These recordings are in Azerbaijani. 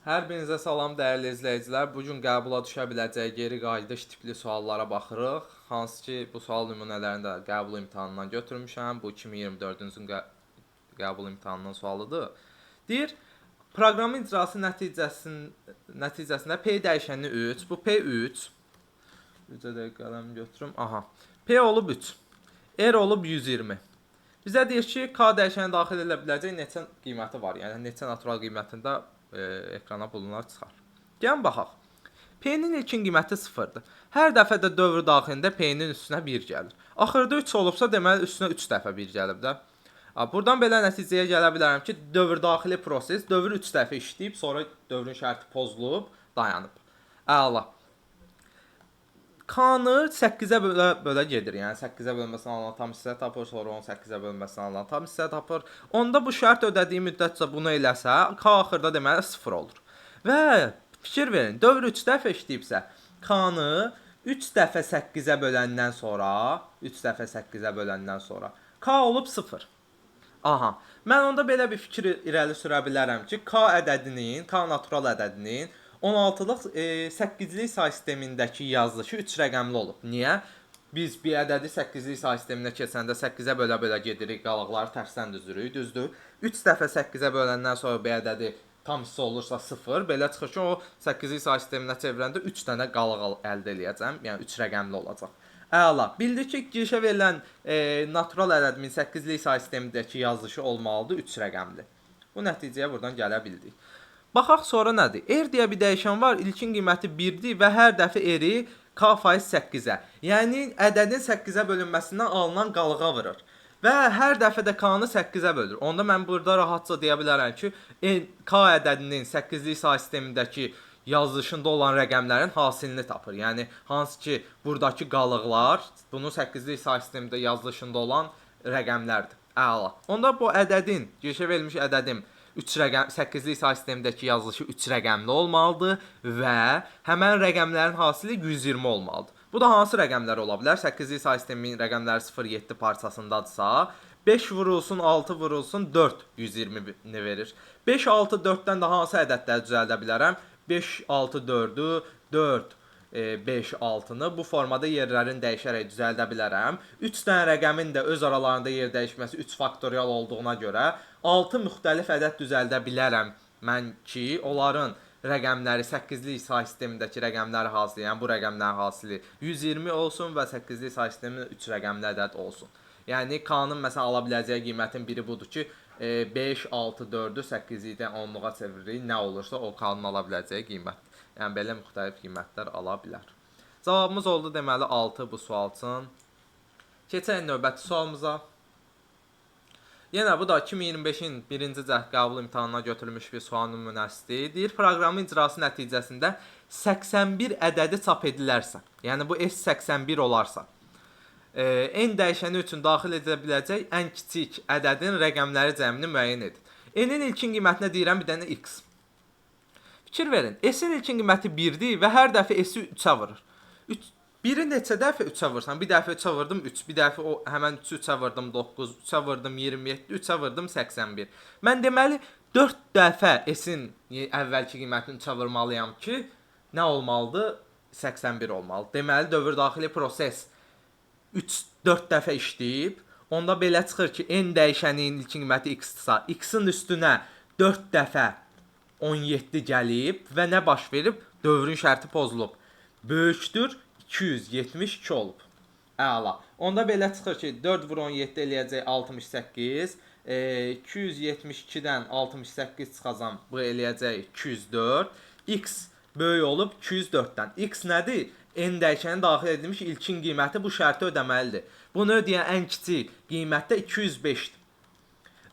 Hər birinizə salam dəyərli izləyicilər. Bu gün qəbula düşə biləcək geri qayıdış tipli suallara baxırıq. Hansı ki, bu sual nümunələrini də qəbul imtahanından götürmüşəm. Bu 2024-cü ilin qəbul imtahanından sualıdır. Deyir, proqramın icrası nəticəsində P dəyişəni 3. Bu P3. Bizə də qələm götürüm. Aha. P olub 3. R olub 120. Bizə deyir ki, K dəyişəni daxil edilə biləcək neçə qiyməti var. Yəni neçə natural qiymətində ekrana bunlar çıxar. Gəlin baxaq. P-nin ilkin qiyməti 0-dır. Hər dəfə də dövr daxilində P-nin üstünə 1 gəlir. Axırda 3 olubsa, deməli üstünə 3 dəfə 1 gəlib də. Buradan belə nəticəyə gələ bilərəm ki, dövr daxili proses dövr 3 dəfə işləyib, sonra dövrün şərti pozulub, dayanıb. Əla. K-nı 8-ə bölə gedir. Yəni 8-ə bölməsini alınan tam hissə tapır, sonra 18-ə bölməsini alınan tam hissə tapır. Onda bu şərt ödədiyi müddətcə bunu eləsə, K axırda deməli 0 olur. Və fikir verin, dövr 3 dəfə işləyibsə, K-nı 3 dəfə 8-ə böləndən sonra, K olub 0. Aha. Mən onda belə bir fikir irəli sürə bilərəm ki, K natural ədədinin 16-lıq 8-lik say sistemindəki yazılışı 3 rəqəmli olub. Niyə? Biz bir ədədi 8-lik say sisteminə keçəndə 8-ə bölə-bölə gedirik, qalıqları tərsdən düzürük, düzdür? 3 dəfə 8-ə böləndən sonra bir ədədi tam hissə olursa 0, belə çıxır ki, o 8-lik say sisteminə çevirəndə 3 dənə qalıq əldə eləyəcəm, yəni 3 rəqəmli olacaq. Əla. Bildik ki, girişə verilən natural ədədimin 8-lik say sistemindəki yazılışı olmalıdır 3 rəqəmli. Bu nəticəyə buradan gələ bildik. Baxaq sonra nədir? R deyə bir dəyişən var, ilkin qiyməti 1-dir və hər dəfə R-i K faiz 8-ə. Yəni ədədin 8-ə bölünməsindən alınan qalığa vurur. Və hər dəfə də K-nı 8-ə bölür. Onda mən burada rahatca deyə bilərəm ki, K ədədinin 8-lik say sistemindəki yazılışında olan rəqəmlərin hasilini tapır. Yəni hansı ki, buradakı qalıqlar bunun 8-lik say sistemində yazılışında olan rəqəmlərdir. Əla. Onda bu ədədin, girişə verilmiş ədədim 8-lik say sistemindəki yazılışı 3 rəqəmli olmalıdır və həmən rəqəmlərin hasili 120 olmalıdır. Bu da hansı rəqəmlər ola bilər? 8-lik say sisteminin rəqəmləri 0-7 parçasındadırsa, 5 vurulsun, 6 vurulsun, 4 120-ni verir. 5, 6, 4-dən də hansı ədədləri düzəldə bilərəm? 5, 6, 4-ü, 4, 5, 6-nı bu formada yerlərini dəyişərək düzəldə bilərəm. 3 dənə rəqəmin də öz aralarında yer dəyişməsi 3 faktorial olduğuna görə 6 müxtəlif ədəd düzəldə bilərəm mən ki, onların rəqəmləri 8-lik say sistemindəki rəqəmləri hasili, yəni bu rəqəmlərin hasili 120 olsun və 8-lik say sistemində 3 rəqəmli ədəd olsun. Yəni K-nın məsələn ala biləcəyi qiymətin biri budur ki, 5, 6, 4-ü 8-likdən 10-luğa çeviririk. Nə olursa o K-nın ala biləcəyi qiymətdir. Yəni belə müxtəlif qiymətlər ala bilər. Cavabımız oldu deməli 6 bu sual üçün. Keçək növbəti sualımıza. Yenə bu da 2025-in 1-ci cəhd qəbul imtahanına götürülmüş bir sual nümunəsidir. Deyir, proqramın icrası nəticəsində 81 ədədi çap edilərsə, yəni bu S81 olarsa, n dəyişəni üçün daxil edilə biləcək ən kiçik ədədin rəqəmləri cəmini müəyyən edin. N-in ilkin qiymətinə deyirəm bir dənə x. Fikir verin, S-in ilkin qiyməti 1-dir və hər dəfə S-i 3-ə vurur. 1-i neçə dəfə 3-ə vursan? Bir dəfə 3-ə vurdum 3, bir dəfə həmən 3-ü 3-ə vurdum 9, 3-ə vurdum 27, 3-ə vurdum 81. Mən deməli 4 dəfə S-in əvvəlki qiymətini 3-ə vurmalıyam ki, nə olmalıdır? 81 olmalıdır. Deməli dövr daxili proses 4 dəfə işləyib. Onda belə çıxır ki, n dəyişəninin ilkin qiyməti x-dırsa, x-in üstünə 4 dəfə 17 gəlib və nə baş verib? Dövrün şərti pozulub. Böyükdür 272 olub. Əla. Onda belə çıxır ki, 4 vur 17 eləyəcək 68. 272-dən 68 çıxacam, bu eləyəcək 204. X böyük olub 204-dən. X nədir? N dəyişəni daxil edilmiş ilkin qiyməti bu şərti ödəməlidir. Bunu ödəyən ən kiçik qiymət də 205-dir.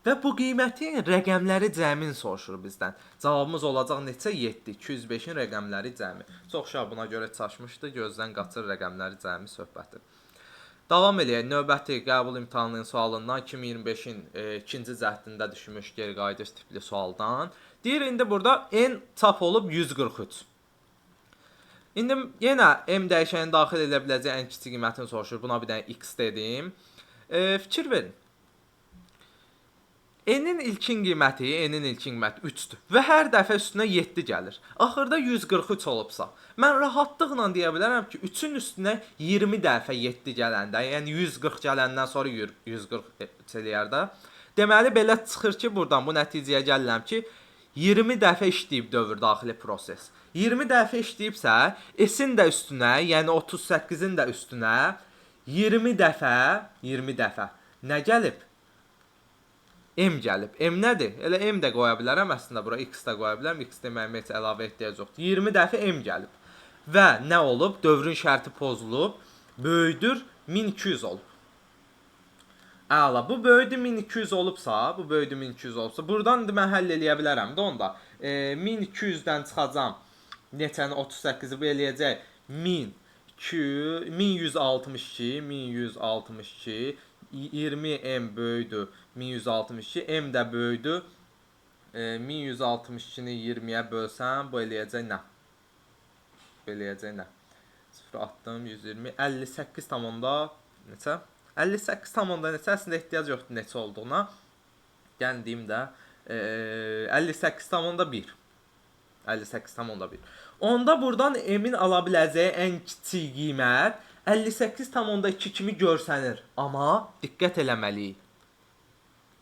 Və bu qiymətin rəqəmləri cəmini soruşur bizdən. Cavabımız olacaq neçə? 7. 205-in rəqəmləri cəmi. Çox şah buna görə çaşmışdı. Gözdən qaçır rəqəmləri cəmi söhbəti. Davam eləyək. Növbəti qəbul imtahanının sualından 2025-in 2-ci cəhdində düşmüş geri qayıdış tipli sualdan. Deyir, indi burada n çap olub 143. İndi yenə m dəyişəni daxil edilə biləcək ən kiçik qiymətini soruşur. Buna bir dənə x dedim. Fikir verin. N-in ilkin qiyməti, N-in ilkin qiyməti 3-dür və hər dəfə üstünə 7 gəlir. Axırda 143 olubsa, mən rahatlıqla deyə bilərəm ki, 3-ün üstünə 20 dəfə 7 gələndə, yəni 140 gələndən sonra 143 eləyər də. Deməli belə çıxır ki, buradan bu nəticəyə gəlirəm ki, 20 dəfə işləyib dövr daxili proses. 20 dəfə işləyibsə, S-in də üstünə, yəni 38-in də üstünə 20 dəfə nə gəlib? M gəlib. M nədir? Elə M də qoya bilərəm əslində bura, X də qoya bilərəm. X deməyimə heç əlavə ehtiyac yoxdur. 20 dəfə M gəlib. Və nə olub? Dövrün şərti pozulub. Böyüdür 1200 olub. Əla, bu böyüdür 1200 olubsa, buradan indi mən həll eləyə bilərəm də onda. 1200-dən çıxacam. Neçəni 38-i bu eləyəcək 1162 20M böyüdür 1162, M də böyüdür 1162-ni 20-yə bölsəm bu eləyəcək nə? Bu eləyəcək nə? 0 atdım 120 58 tam onda neçə? 58 tam onda neçə? Əslində ehtiyac yoxdur neçə olduğuna. Gəlin deyim də 58 tam onda 1. 58 tam onda 1. Onda buradan M-in ala biləcəyi ən kiçik qiymət 58,2 kimi görsənir. Amma diqqət eləməliyik.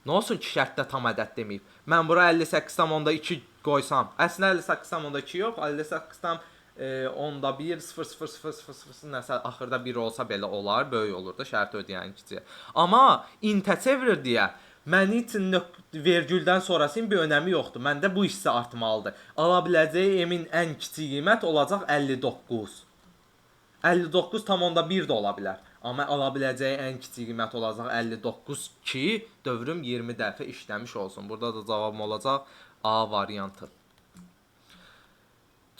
Nə olsun ki, şərtdə tam ədəd deməyib. Mən bura 58,2 qoysam, əslində 58,2 yox, 58,1 0,0,0,0 nəsə axırda 1 olsa belə olar, böyük olur da şərt ödəyən kiçiyə. Amma int-ə çevirir deyə mənim üçün vergüldən sonrasının bir önəmi yoxdur. Məndə bu hissə artmalıdır. Ala biləcəyi M-in ən kiçik qiymət olacaq 59. 59,1 də ola bilər. Amma ala biləcəyi ən kiçik qiymət olacaq 59 ki, dövrüm 20 dəfə işləmiş olsun. Burada da cavabım olacaq A variantı.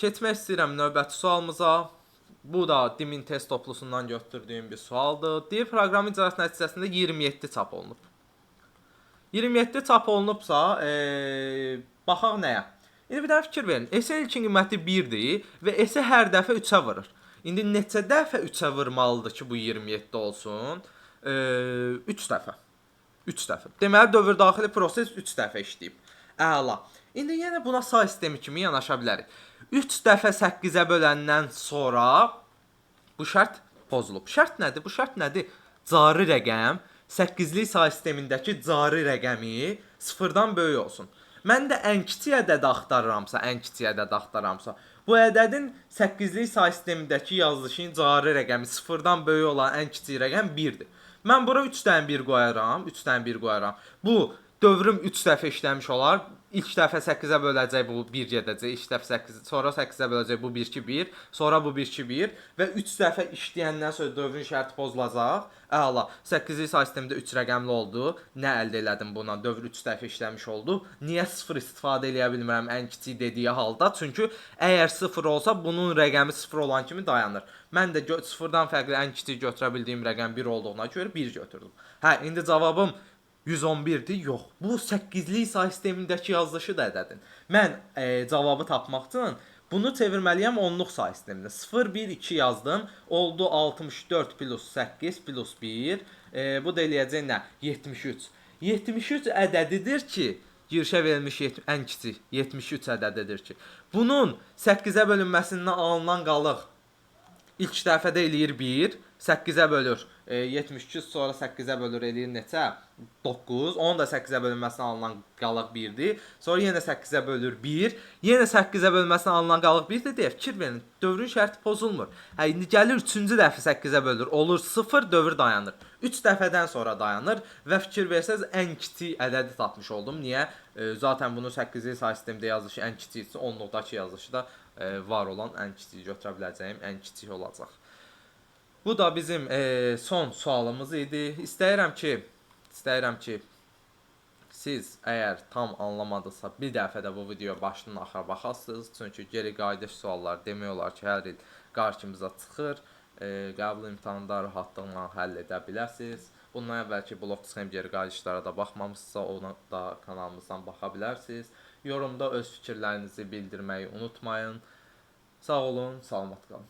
Keçmək istəyirəm növbəti sualımıza. Bu da Dimin test toplusundan götürdüyüm bir sualdır. Deyir, proqram icrası nəticəsində 27 çap olunub. 27 çap olunubsa, baxaq nəyə? İndi bir dənə fikir verin. S-in ilkin qiyməti 1-dir və S-i hər dəfə 3-ə vurur. İndi neçə dəfə 3-ə vurmalıdır ki, bu 27 olsun? 3 dəfə. 3 dəfə. Deməli, dövr daxili proses 3 dəfə işləyib. Əla. İndi yenə buna say sistemi kimi yanaşa bilərik. 3 dəfə 8-ə böləndən sonra bu şərt pozulub. Şərt nədir? Bu şərt nədir? Cari rəqəm 8-lik say sistemindəki cari rəqəmi 0-dan böyük olsun. Mən də ən kiçik ədədi axtarıramsa, bu ədədin 8-lik say sistemindəki yazılışının cari rəqəmi 0-dan böyük olan ən kiçik rəqəm 1-dir. Mən bura 3-dən 1 qoyaram. Bu dövrüm 3 dəfə işləmiş olar. İlk dəfə 8-ə böləcək, bu 1 gedəcək. İlk dəfə 8, sonra 8-ə böləcək, bu 1-2-1, sonra bu 1-2-1 və 3 dəfə işləyəndən sonra dövrün şərti pozulacaq. Əla, 8-lik say sistemində 3 rəqəmli oldu. Nə əldə elədim bundan? Dövr 3 dəfə işləmiş oldu. Niyə 0 istifadə eləyə bilmirəm ən kiçik dediyi halda? Çünki əgər 0 olsa, bunun rəqəmi 0 olan kimi dayanır. Mən də 0-dan fərqli ən kiçik götürə bildiyim rəqəm 1 olduğuna görə 1 götürdüm. Hə, indi cavabım 111-dir. Yox, bu 8-lik say sistemindəki yazılışı da ədədin. Mən cavabı tapmaq üçün bunu çevirməliyəm onluq say sisteminə. 0, 1, 2 yazdım. Oldu 64 plus 8 plus 1. Bu da eləyəcək nə? 73. 73 ədədidir ki, girişə verilmiş ən kiçik 73 ədədidir ki. Bunun 8-ə bölünməsindən alınan qalıq ilk dəfədə eləyir 1. 8-ə bölür 72, sonra 8-ə bölür eləyir neçə? 9. Onun da 8-ə bölünməsindən alınan qalıq 1-dir. Sonra yenə 8-ə bölür 1. Yenə 8-ə bölünməsindən alınan qalıq 1-dir deyə fikir verin. Dövrün şərti pozulmur. Hə, indi gəlir 3-cü dəfə 8-ə bölür. Olur 0, dövr dayanır. 3 dəfədən sonra dayanır və fikir versəz ən kiçik ədədi tapmış oldum. Niyə? Zaten bunu 8-lik say sistemdə yazılışı ən kiçiksə, onluqdakı yazılışı da var olan ən kiçik götürə biləcəyim ən kiçik olacaq. Bu da bizim son sualımız idi. İstəyirəm ki siz əgər tam anlamadısa bir dəfə də bu videoya başdan axıra baxasınız. Çünki geri qayıdış suallar demək olar ki, hər il qarşımıza çıxır. Qəbul imtahanında rahatlıqla həll edə bilərsiniz. Bundan əvvəlki blog çıxım geri qayıdışlara da baxmamısınızsa, ona da kanalımızdan baxa bilərsiniz. Yorumda öz fikirlərinizi bildirməyi unutmayın. Sağ olun, salamat qalın.